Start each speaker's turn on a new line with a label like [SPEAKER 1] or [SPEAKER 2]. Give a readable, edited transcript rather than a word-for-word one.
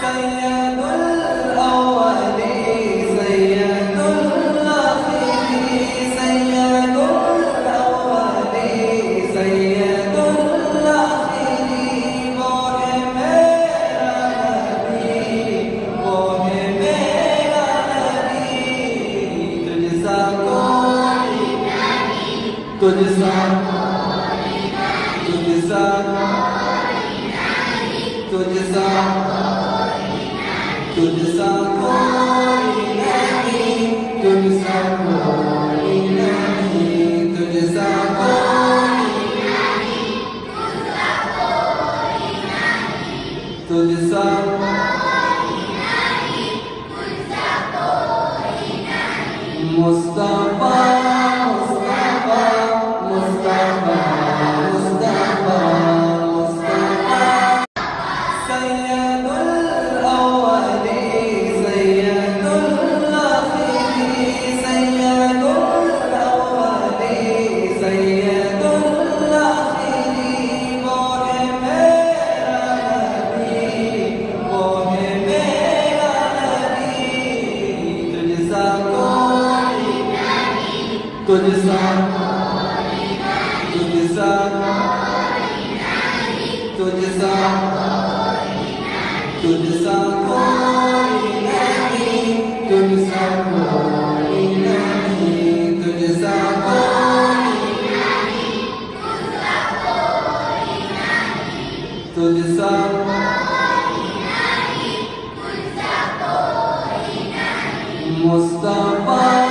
[SPEAKER 1] सैयदुल अव्वलीन सैयदुल आखिरीन सैयदुल अव्वलीन सैयदुल आखिरीन वो है मेरा नबी वो है मेरा नबी तुझसा कोई नहीं तुझसा तुझसा तुझसा तुझसा कोई नहीं तुझसा कोई नहीं तुझसा कोई नहीं तुझसा मुस्तफा मुस्तफा मुस्तफा मुस्तफा मुस्तफा सैयदुल अव्वलीन सैयदुल आखिरीन सैयदुल अव्वलीन सैयदुल आखिरीन वो है मेरा नबी वो है मेरा नबी तुझसा कोई नहीं तुझसा तुझसा तुझसा तुझसा कोई नहीं तुझसा कोई नहीं तुझसा कोई नहीं तुझसा मुस्तफा